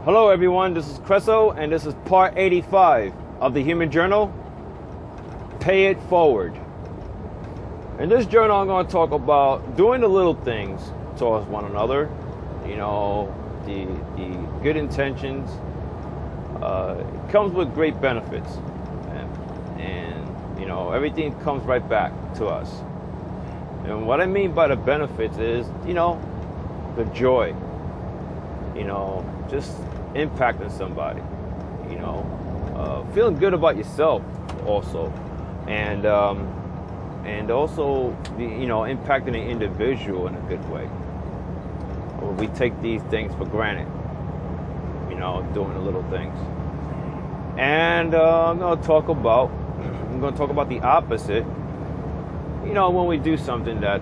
Hello everyone, this is Creso, and this is part 85 of the Human Journal, Pay It Forward. In this journal, I'm going to talk about doing the little things towards one another, the good intentions. It comes with great benefits, and everything comes right back to us. And what I mean by the benefits is, the joy, just impacting somebody, feeling good about yourself also, and also impacting the individual in a good way. We take these things for granted, doing the little things. And I'm going to talk about the opposite. When we do something that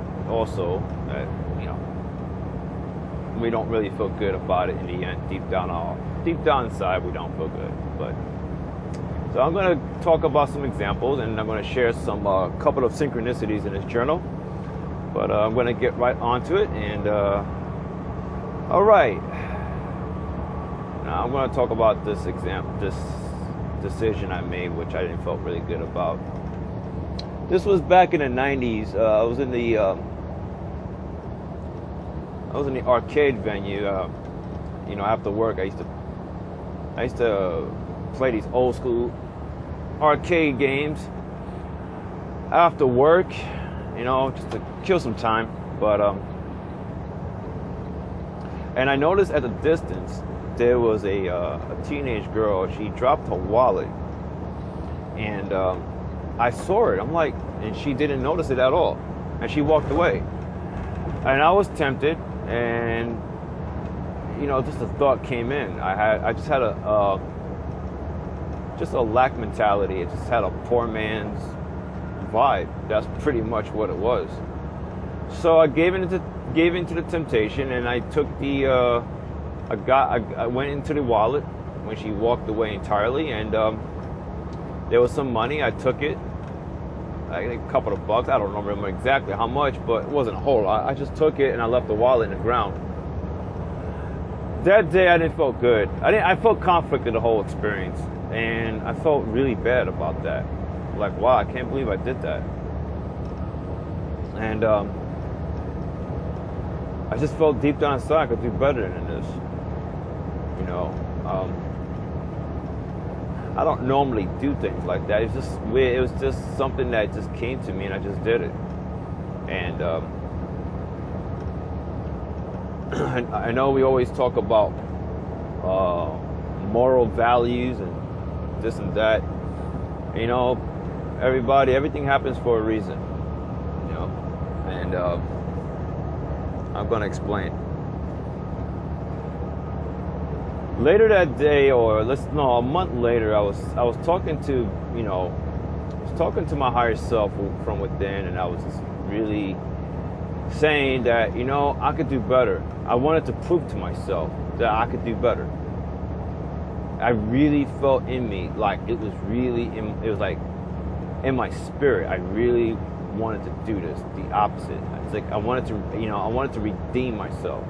we don't really feel good about it in the end, deep down inside, we don't feel good. But so I'm going to talk about some examples, and I'm going to share some couple of synchronicities in this journal. But I'm going to get right onto it. And all right, now I'm going to talk about this decision I made, which I didn't feel really good about. This was back in the 90s. I was in the arcade venue. After work, I used to play these old school arcade games after work, just to kill some time. But and I noticed at the distance there was a teenage girl. She dropped her wallet, and I saw it. I'm like, and she didn't notice it at all, and she walked away. And I was tempted, and just a thought came in. I just had a lack mentality. It just had a poor man's vibe. That's pretty much what it was. So I gave into the temptation, and I took I went into the wallet when she walked away entirely, and there was some money. I took it. I think a couple of bucks. I don't remember exactly how much, but it wasn't a whole lot. I just took it and I left the wallet in the ground. That day I didn't feel good. I felt conflicted the whole experience, and I felt really bad about that. Like, wow, I can't believe I did that. And I just felt deep down inside I could do better than this. I don't normally do things like that. It's just weird. It was just something that just came to me, and I just did it. And I know we always talk about moral values and this and that. Everything happens for a reason. And I'm going to explain. Later that day, a month later, I was talking to my higher self from within, and I was just really saying that I could do better. I wanted to prove to myself that I could do better. I really felt in me, like it was like in my spirit. I really wanted to do this, the opposite. It's like I wanted to redeem myself.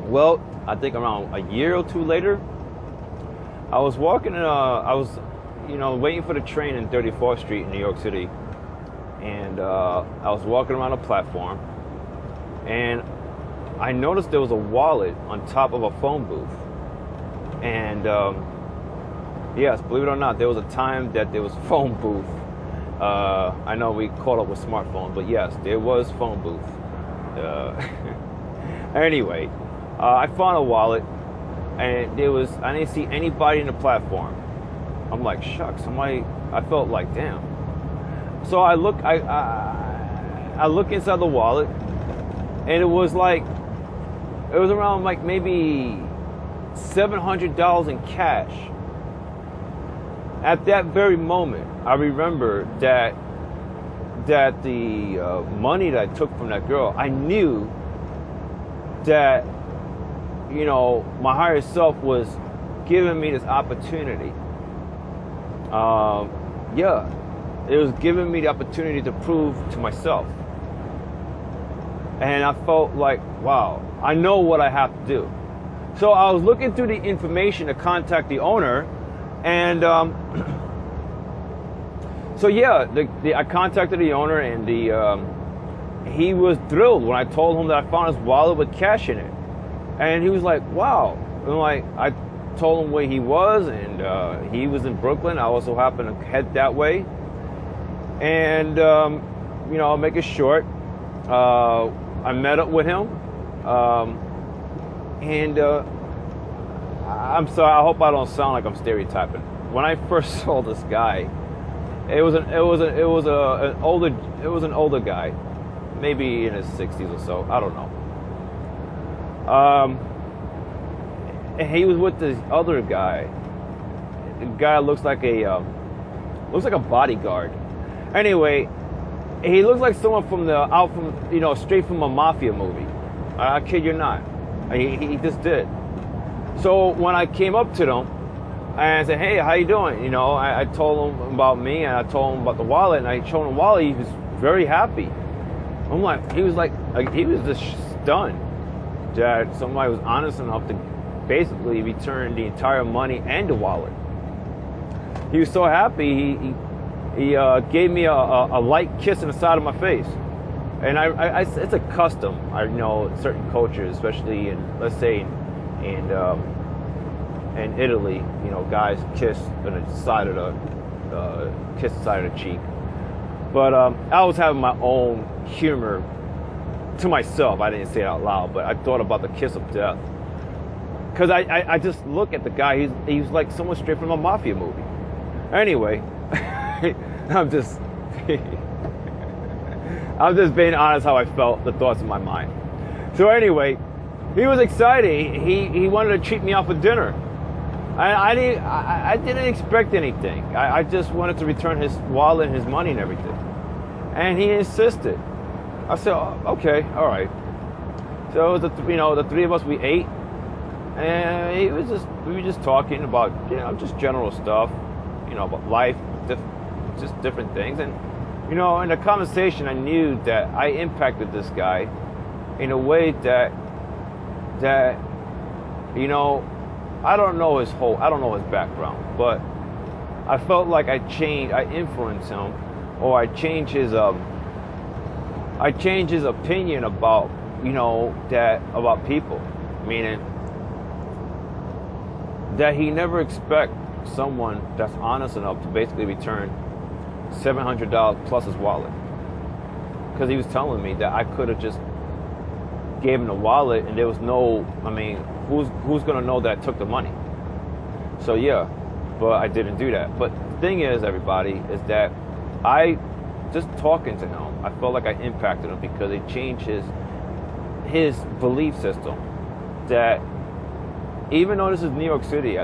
Well, I think around a year or two later, I was walking. Waiting for the train in 34th Street in New York City, and I was walking around a platform, and I noticed there was a wallet on top of a phone booth. And yes, believe it or not, there was a time that there was a phone booth. I know we caught up with smartphones, but yes, there was phone booth. Anyway. I found a wallet, and I didn't see anybody in the platform. I'm like, shucks, I felt like, damn. So I look inside the wallet, and it was around like maybe $700 in cash. At that very moment, I remember that the money that I took from that girl, I knew that my higher self was giving me this opportunity. It was giving me the opportunity to prove to myself And I felt like, wow, I know what I have to do. So I was looking through the information to contact the owner, and so yeah, I contacted the owner, and he was thrilled when I told him that I found his wallet with cash in it, and he was like, wow. And like, I told him where he was, and he was in Brooklyn. I also happened to head that way, and I'll make it short. I met up with him, and I'm sorry. I hope I don't sound like I'm stereotyping. When I first saw this guy, it was an older guy, maybe in his 60s or so. I don't know. And he was with this other guy. The guy looks like a bodyguard. Anyway, he looks like someone straight from a mafia movie. I kid you not. He just did. So when I came up to them and I said, "Hey, how you doing?" I told him about me, and I told him about the wallet, and I showed him the wallet. He was very happy. He was just stunned that somebody was honest enough to basically return the entire money and the wallet. He was so happy. He gave me a light kiss in the side of my face, and I it's a custom. I know certain cultures, especially in Italy, guys kiss on the side of the cheek. But I was having my own humor to myself. I didn't say it out loud, but I thought about the kiss of death, because I just look at the guy. He's like someone straight from a mafia movie. Anyway. I'm just being honest how I felt, the thoughts in my mind. So anyway, he was excited. He wanted to treat me out for dinner. I didn't expect anything. I just wanted to return his wallet and his money and everything. And he insisted. I said, oh, okay, all right. So it was the three of us, we ate, and we were just talking about just general stuff, about life, just different things. And in the conversation, I knew that I impacted this guy in a way that I don't know his background, but I felt like I influenced him, or I changed his opinion about about people, meaning that he never expect someone that's honest enough to basically return $700 plus his wallet, because he was telling me that I could have just gave him the wallet and there was who's gonna know that I took the money? So yeah, but I didn't do that. But the thing is, everybody, is that I just talking to him, I felt like I impacted him, because it changed his belief system that even though this is New York City,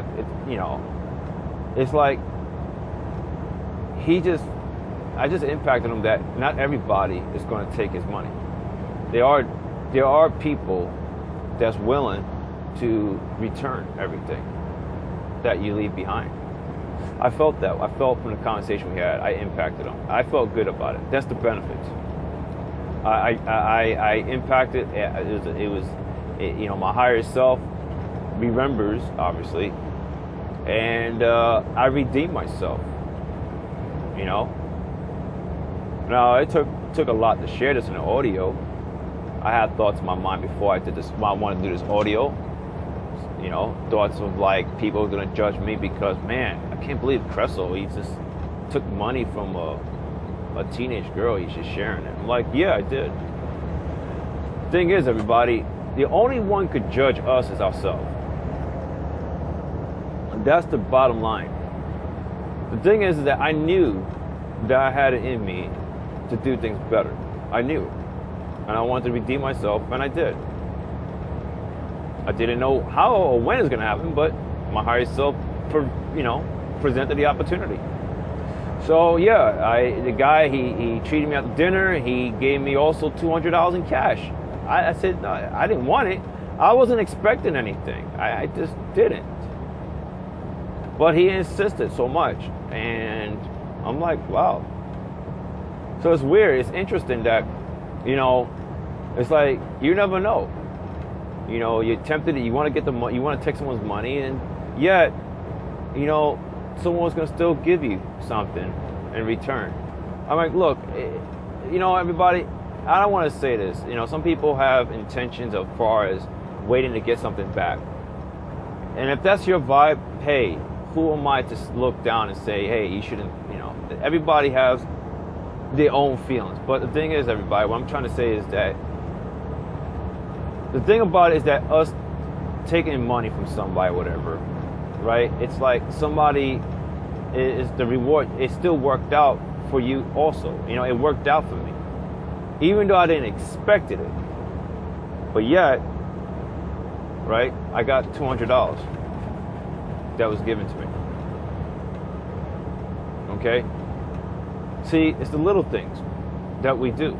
it's like I just impacted him that not everybody is going to take his money. There are people that's willing to return everything that you leave behind. I felt that. I felt from the conversation we had, I impacted him. I felt good about it. That's the benefits. I impacted. It was my higher self remembers, obviously, and I redeemed myself. Now it took a lot to share this in the audio. I had thoughts in my mind before I did this. Why I wanted to do this audio. Thoughts of like people are gonna judge me because, man, I can't believe Kressel, he just took money from a teenage girl. He's just sharing it. I'm like, yeah, I did. Thing is, everybody, the only one could judge us is ourselves. And that's the bottom line. The thing is that I knew that I had it in me to do things better. I knew. And I wanted to redeem myself, and I did. I didn't know how or when it's going to happen, but my higher self, presented the opportunity. So yeah, the guy, he treated me at the dinner. He gave me also $200 in cash. I said, no, I didn't want it. I wasn't expecting anything. I just didn't. But he insisted so much, and I'm like, wow. So it's weird. It's interesting that, It's like you never know. You know, you're tempted. You want to get the money. You want to take someone's money, and yet, you know, someone's gonna still give you something in return. I'm like, look, you know, everybody. I don't want to say this. You know, some people have intentions as far as waiting to get something back. And if that's your vibe, hey, who am I to look down and say, hey, you shouldn't, you know, everybody has their own feelings. But the thing is, everybody, what I'm trying to say is that the thing about it is that us taking money from somebody, whatever, right? It's like somebody is the reward. It still worked out for you also. You know, it worked out for me. Even though I didn't expect it. But yet, right, I got $200 that was given to me. Okay? See, it's the little things that we do.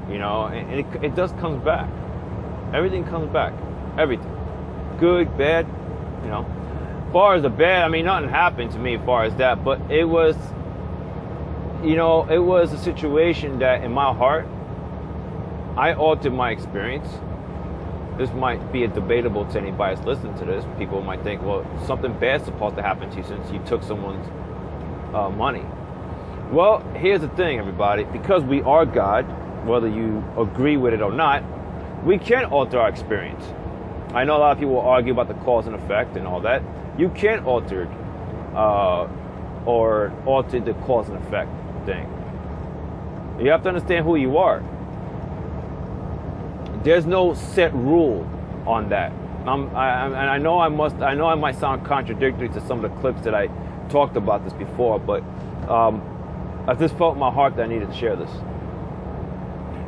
You know, and it does comes back. Everything comes back. Everything. Good, bad, you know. As far as the bad, I mean, nothing happened to me as far as that, but it was, you know, it was a situation that in my heart, I altered my experience. This might be a debatable to anybody that's listening to this. People might think, well, something bad's supposed to happen to you since you took someone's money. Well, here's the thing, everybody. Because we are God, whether you agree with it or not, we can alter our experience. I know a lot of people will argue about the cause and effect and all that. You can alter or alter the cause and effect thing. You have to understand who you are. There's no set rule on that. And I know I might sound contradictory to some of the clips that I talked about this before, but I just felt in my heart that I needed to share this.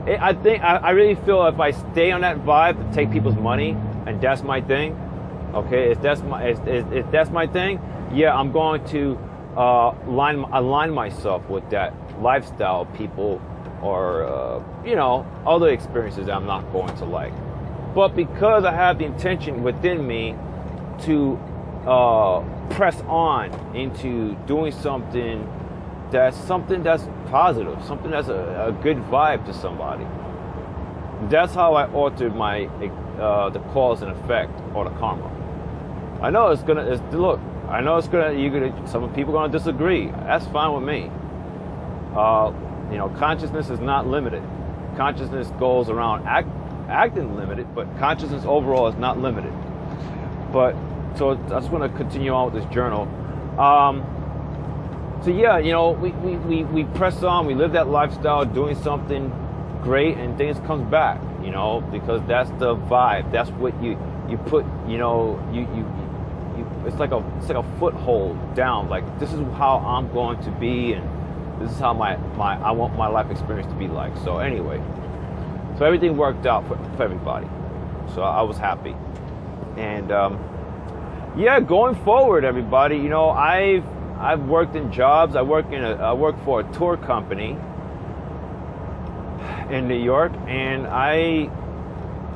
I really feel if I stay on that vibe to take people's money, and that's my thing, okay, if that's my thing, yeah, I'm going to align myself with that lifestyle people or, you know, other experiences that I'm not going to like. But because I have the intention within me to press on into doing something that's positive, something that's a good vibe to somebody. That's how I altered my the cause and effect or the karma. I know some people are gonna disagree. That's fine with me. You know, consciousness is not limited. Consciousness goes around acting limited, but consciousness overall is not limited. But so I just want to continue on with this journal. So yeah, you know, we press on, we live that lifestyle, doing something great, and things comes back, you know, because that's the vibe. That's what you put, you know, you it's like a foothold down. Like, this is how I'm going to be, and this is how I want my life experience to be like. So anyway, so everything worked out for everybody. So I was happy, and yeah, going forward, everybody, you know, I've worked in jobs. I work for a tour company in New York, and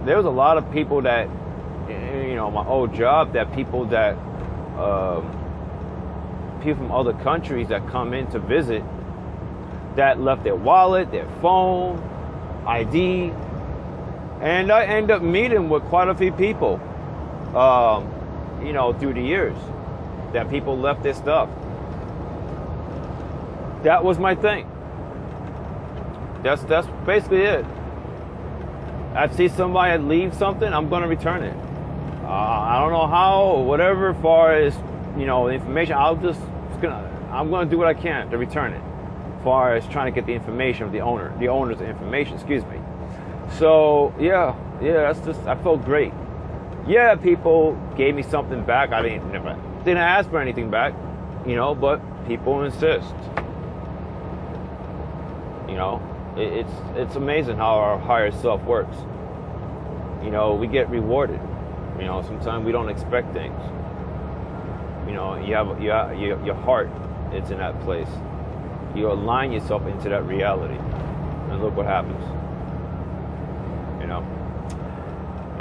there was a lot of people that, you know, my old job, that people from other countries that come in to visit that left their wallet, their phone, ID, and I end up meeting with quite a few people, you know, through the years, that people left their stuff. That was my thing. That's basically it. I see somebody leave something, I'm going to return it. I don't know how or whatever, as far as, you know, the information, I'm going to do what I can to return it. As far as trying to get the information of the owner's information, excuse me. So yeah, I felt great. Yeah, people gave me something back. I didn't ask for anything back, you know, but people insist. You know, it's amazing how our higher self works. You know, we get rewarded. You know, sometimes we don't expect things. You know, you have your heart. It's in that place. You align yourself into that reality, and look what happens. You know.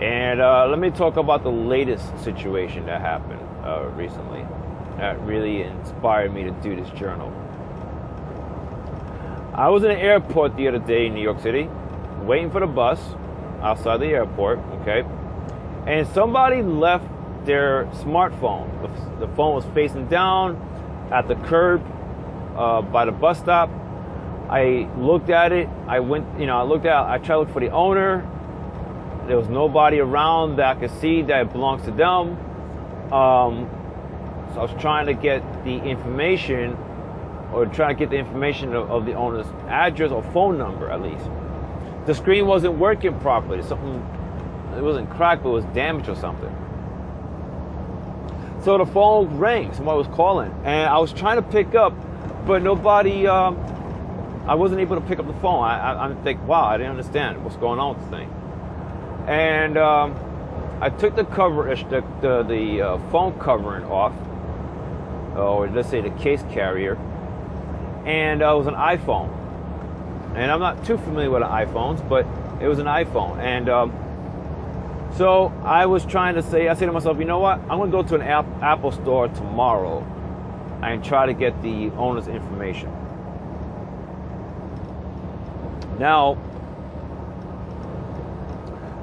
And let me talk about the latest situation that happened recently that really inspired me to do this journal. I was in an airport the other day in New York City, waiting for the bus, outside the airport, okay? And somebody left their smartphone. The phone was facing down at the curb by the bus stop. I looked at it. I tried to look for the owner. There was nobody around that I could see that it belongs to them. So I was trying to get the information, of the owner's address or phone number at least. The screen wasn't working properly. It wasn't cracked, but it was damaged or something. So the phone rang. Somebody was calling, and I was trying to pick up, but nobody. I wasn't able to pick up the phone. I think, wow, I didn't understand what's going on with this thing. And I took the phone covering off, or let's say the case carrier, and it was an iPhone. And I'm not too familiar with the iPhones, but it was an iPhone. And so I said to myself, you know what? I'm going to go to an Apple store tomorrow and try to get the owner's information. Now,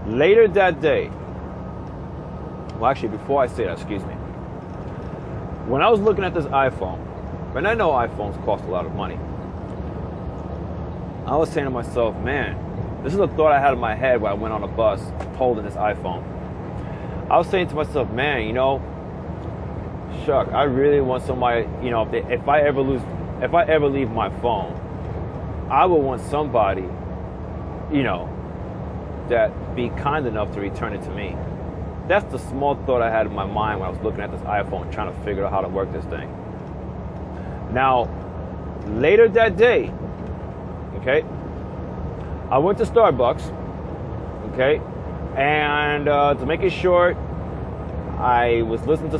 later that day, well, actually, before I say that, excuse me. When I was looking at this iPhone, and I know iPhones cost a lot of money, I was saying to myself, man, this is a thought I had in my head when I went on a bus holding this iPhone. I was saying to myself, man, Chuck, I really want somebody, if I ever leave my phone, I would want somebody, that be kind enough to return it to me. That's the small thought I had in my mind when I was looking at this iPhone, trying to figure out how to work this thing. Now, later that day, okay, I went to Starbucks, okay, and to make it short, I was listening to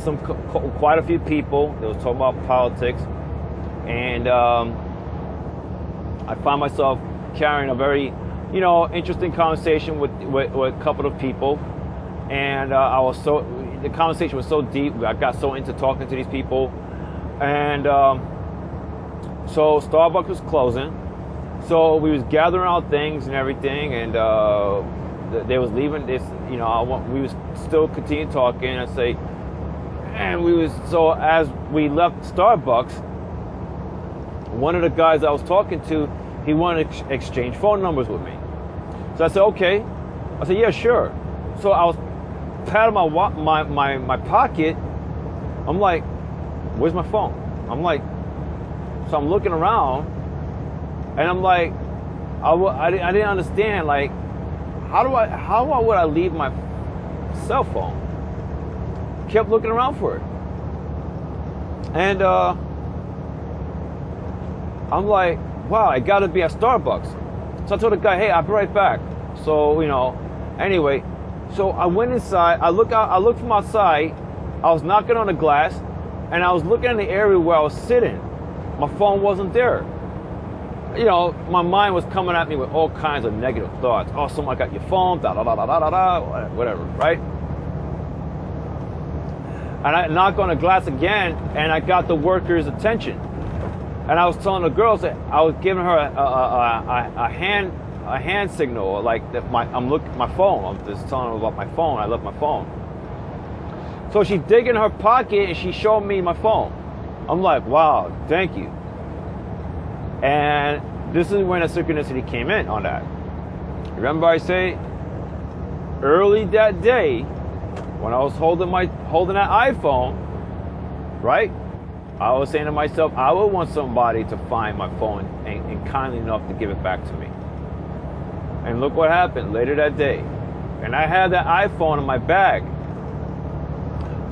quite a few people that was talking about politics, and I found myself carrying a very, interesting conversation with a couple of people, and the conversation was so deep. I got so into talking to these people, and so Starbucks was closing. So we was gathering our things and everything, and they was leaving this, we was still continue talking. I say, and so as we left Starbucks, one of the guys I was talking to, he wanted to exchange phone numbers with me. So I said, okay. I said, yeah, sure. So I was patting my pocket. I'm like, where's my phone? So I'm looking around, and I'm like, I didn't understand, like, how would I leave my cell phone? Kept looking around for it. And I'm like, wow, I gotta be at Starbucks. So I told the guy, hey, I'll be right back. So, anyway, so I went inside, I looked from outside, I was knocking on the glass, and I was looking in the area where I was sitting. My phone wasn't there. My mind was coming at me with all kinds of negative thoughts. Oh, someone got your phone, whatever, right? And I knocked on the glass again, and I got the worker's attention. And I was telling the girls that I was giving her a hand signal, like that my phone. I'm just telling her about my phone. I left my phone. So she dig in her pocket and she showed me my phone. I'm like, wow, thank you. And this is when the synchronicity came in on that. Remember I say early that day when I was holding that iPhone, right? I was saying to myself, I would want somebody to find my phone and kindly enough to give it back to me. And look what happened later that day. And I had that iPhone in my bag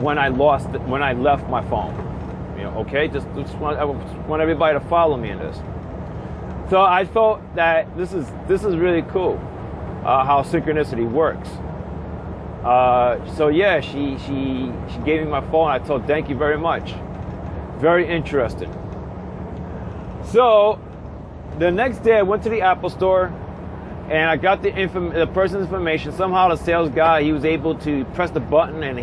when I left my phone. Okay? Just want everybody to follow me in this. So I thought that this is really cool, how synchronicity works. So yeah, she gave me my phone. I told, thank you very much. Very interesting. So the next day I went to the Apple store and I got the person's information. Somehow the sales guy, he was able to press the button, and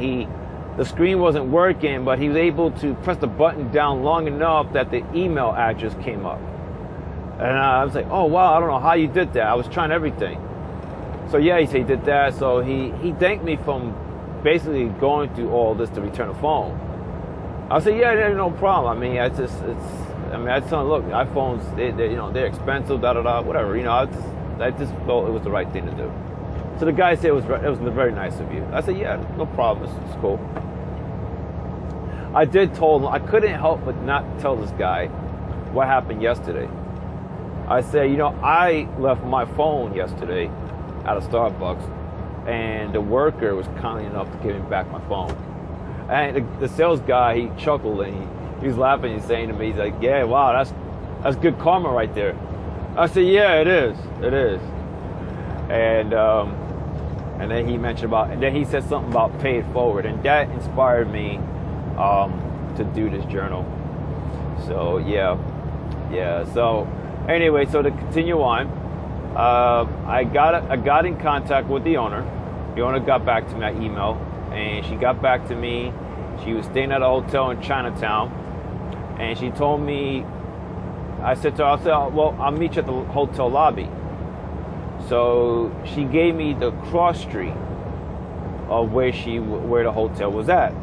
the screen wasn't working, but he was able to press the button down long enough that the email address came up. And I was like, oh wow, I don't know how you did that. I was trying everything. So yeah, he did that. So he thanked me from basically going through all this to return a phone. I said, yeah, there's no problem. I mean, I tell him, look, iPhones, they're expensive, whatever. I just felt it was the right thing to do. So the guy said it was very nice of you. I said, yeah, no problem. It's cool. I did told him, I couldn't help but not tell this guy what happened yesterday. I said, I left my phone yesterday at a Starbucks, and the worker was kind enough to give me back my phone. And the sales guy, he chuckled and he was laughing and saying to me, he's like, yeah, wow, that's good karma right there. I said, yeah, it is. And then he mentioned then he said something about pay it forward, and that inspired me to do this journal. So yeah. So anyway, so to continue on, I got in contact with the owner. The owner got back to my email, and she got back to me. She was staying at a hotel in Chinatown, and she told me, I said to her, well, I'll meet you at the hotel lobby. So she gave me the cross street of where the hotel was at.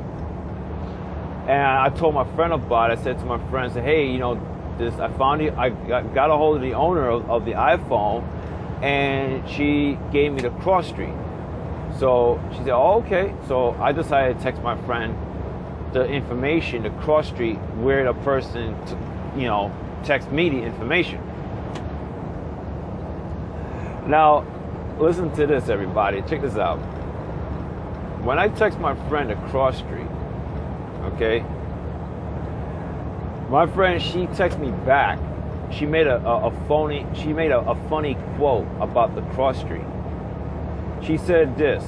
And I told my friend about it. I said to my friend, hey, I got a hold of the owner of the iPhone, and she gave me the cross street. So she said, oh, okay. So I decided to text my friend the information, the cross street, where the person, text me the information. Now, listen to this, everybody. Check this out. When I text my friend the cross street, okay, my friend, she texted me back. She made a funny quote about the cross street. She said this.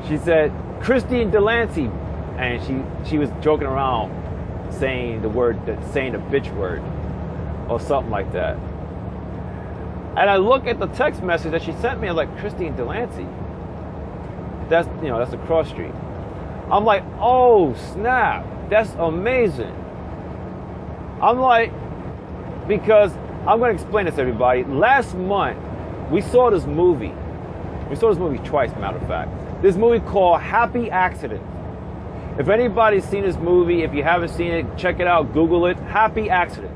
She said, Christine Delancey, and she was joking around saying the bitch word or something like that. And I look at the text message that she sent me. I'm like, Christine Delancey. That's a cross street. I'm like, oh snap, that's amazing. I'm like, because I'm going to explain this to everybody. Last month, we saw this movie. We saw this movie twice, matter of fact. This movie called Happy Accident. If anybody's seen this movie, if you haven't seen it, check it out, Google it. Happy Accident.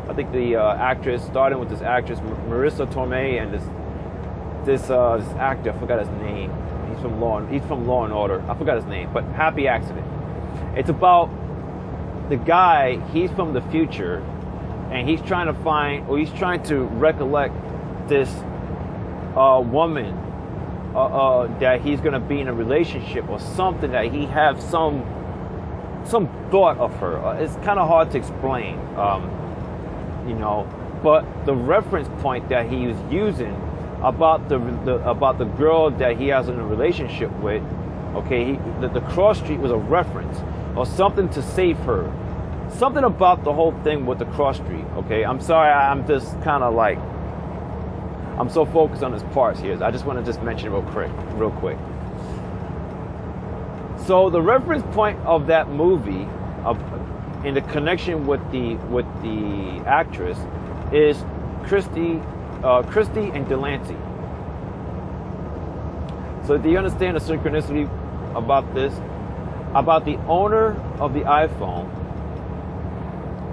I think the actress, starting with this actress, Marissa Tomei, and this actor, I forgot his name. He's from Law and Order. I forgot his name, but Happy Accident. It's about the guy. He's from the future, and he's trying to recollect this woman that he's going to be in a relationship or something, that he have some thought of her. It's kind of hard to explain, but the reference point that he was using about the girl that he has in a relationship with, okay, the cross street was a reference or something to save her. Something about the whole thing with the cross street, okay? I'm sorry, I'm just kind of like, I'm so focused on his parts here. I just want to just mention it real quick. So the reference point of that movie, in the connection with the actress, is Christy and Delancey. So do you understand the synchronicity about this? About the owner of the iPhone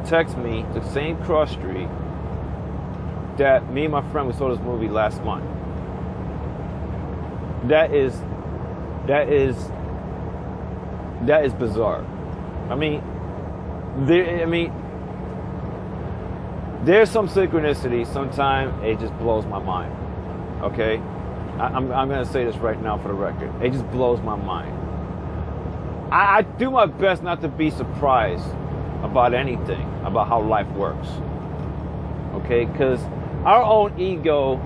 text me the same cross street that me and my friend, we saw this movie last month. That is bizarre. I mean, there's some synchronicity. Sometimes it just blows my mind. Okay, I'm gonna say this right now for the record. It just blows my mind. I do my best not to be surprised about anything, about how life works. Okay, because our own ego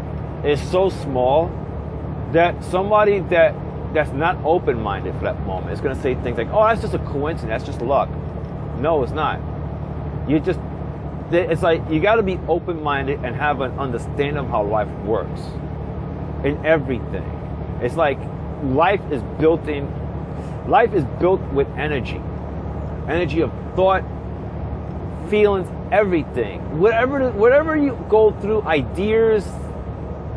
is so small that somebody that's not open-minded for that moment is going to say things like, oh, that's just a coincidence, that's just luck. No, it's not. It's like you got to be open-minded and have an understanding of how life works in everything. It's like life is built with energy of thought, feelings, everything. Whatever you go through, ideas,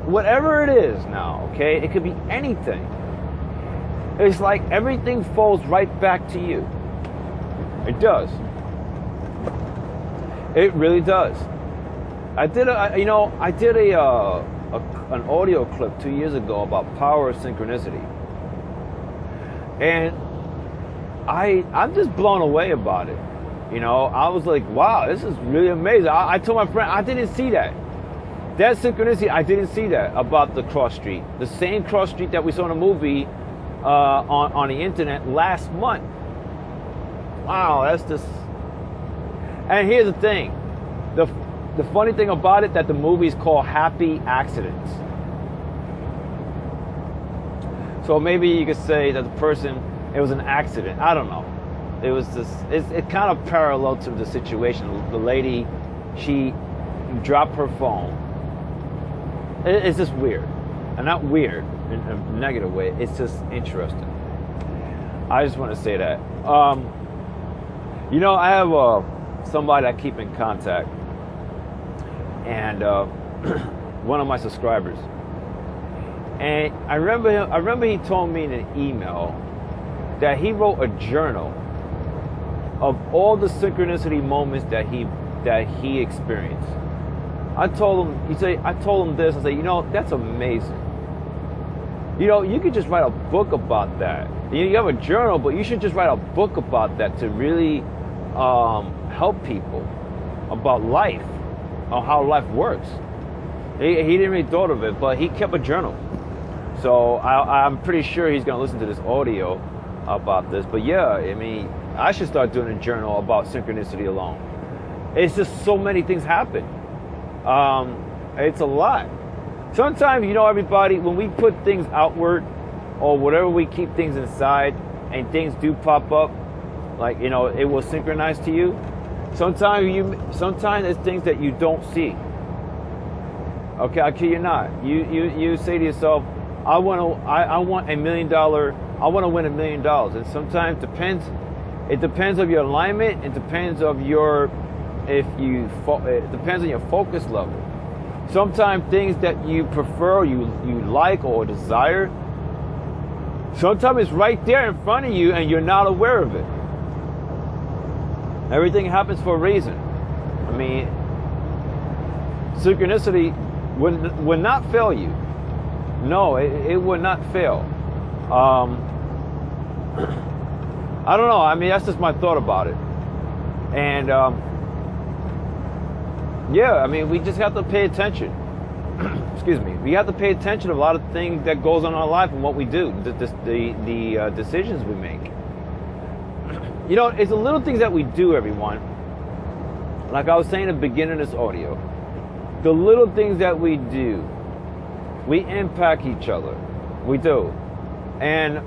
whatever it is now, okay? It could be anything. It's like everything falls right back to you. It does. It really does. I did an audio clip 2 years ago about power of synchronicity, and I'm just blown away about it. You know, I was like, wow, this is really amazing. I told my friend, I didn't see that. That synchronicity, I didn't see that about the cross street. The same cross street that we saw in the movie on the internet last month. Wow, that's just... And here's the thing. The funny thing about it, that the movie is called Happy Accidents. So maybe you could say that the person, it was an accident. I don't know. It was just, it kind of parallel to the situation. The lady, she dropped her phone. It's just weird. And not weird in a negative way. It's just interesting. I just want to say that. You know, I have somebody I keep in contact. And one of my subscribers. And I remember he told me in an email that he wrote a journal of all the synchronicity moments that he experienced. I told him this. I said, you know, that's amazing. You know, you could just write a book about that. You have a journal, but you should just write a book about that to really help people about life, on how life works. He didn't really thought of it, but he kept a journal. So I'm pretty sure he's going to listen to this audio about this. But yeah, I mean, I should start doing a journal about synchronicity alone. It's just so many things happen. It's a lot. Sometimes, you know, everybody, when we put things outward or whatever, we keep things inside and things do pop up, like, you know, it will synchronize to you. Sometimes it's things that you don't see. Okay, I kid you not. You say to yourself, I want $1 million. I want to win $1 million. And sometimes it depends on your alignment. It depends on it depends on your focus level. Sometimes things that you prefer, you like or desire, sometimes it's right there in front of you and you're not aware of it. Everything happens for a reason. I mean, synchronicity would not fail you. No, it would not fail. I don't know. I mean, that's just my thought about it. And yeah, I mean, we just have to pay attention. Excuse me. We have to pay attention to a lot of things that goes on in our life and what we do, the decisions we make. You know, it's the little things that we do, everyone. Like I was saying at the beginning of this audio, the little things that we do, we impact each other. We do. And,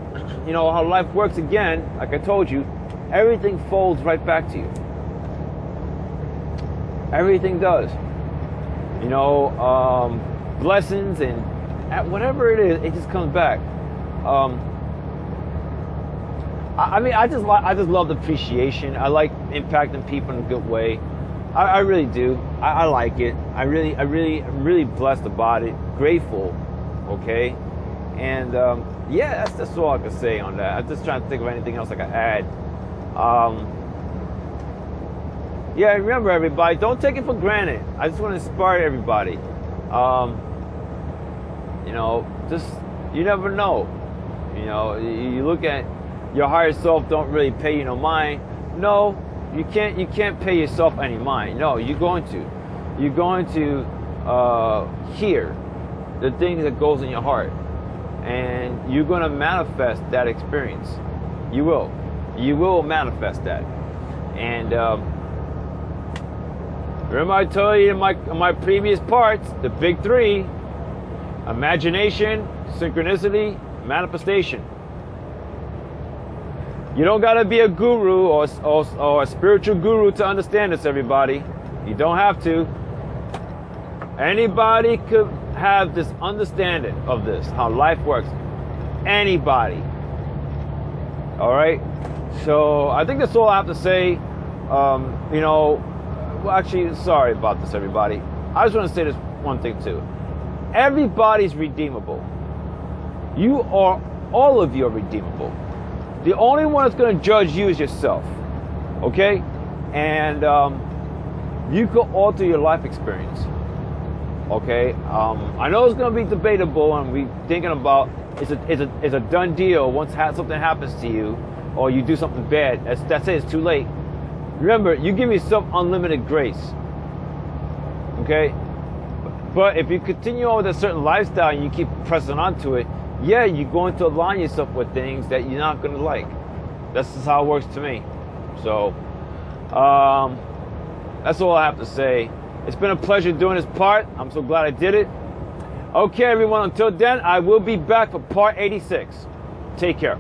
you know, how life works again, like I told you, everything folds right back to you. Everything does. You know, blessings and whatever it is, it just comes back. I mean, I just love the appreciation. I like impacting people in a good way. I really do. I like it. I'm really blessed about it. Grateful. Okay. And yeah, that's all I can say on that. I'm just trying to think of anything else I can add. Yeah, remember everybody, don't take it for granted. I just want to inspire everybody. You know, just, you never know. You know, you look at your higher self, don't really pay you no mind. No, you can't pay yourself any mind. No, you're going to hear the things that goes in your heart, and you're going to manifest that experience. You will manifest that. And remember I told you in my previous parts, the big three: imagination, synchronicity, manifestation. You don't gotta be a guru or a spiritual guru to understand this, everybody. You don't have to. Anybody could have this understanding of this, how life works. Anybody. All right. So I think that's all I have to say. You know, well, actually, sorry about this, everybody. I just want to say this one thing too. Everybody's redeemable. All of you are redeemable. The only one that's going to judge you is yourself. Okay? And you can alter your life experience. Okay? I know it's going to be debatable, and we're thinking about it's a done deal once something happens to you or you do something bad. That's it, it's too late. Remember, you give yourself unlimited grace. Okay? But if you continue on with a certain lifestyle and you keep pressing onto it, yeah, you're going to align yourself with things that you're not going to like. That's just how it works to me. So, that's all I have to say. It's been a pleasure doing this part. I'm so glad I did it. Okay, everyone, until then, I will be back for part 86. Take care.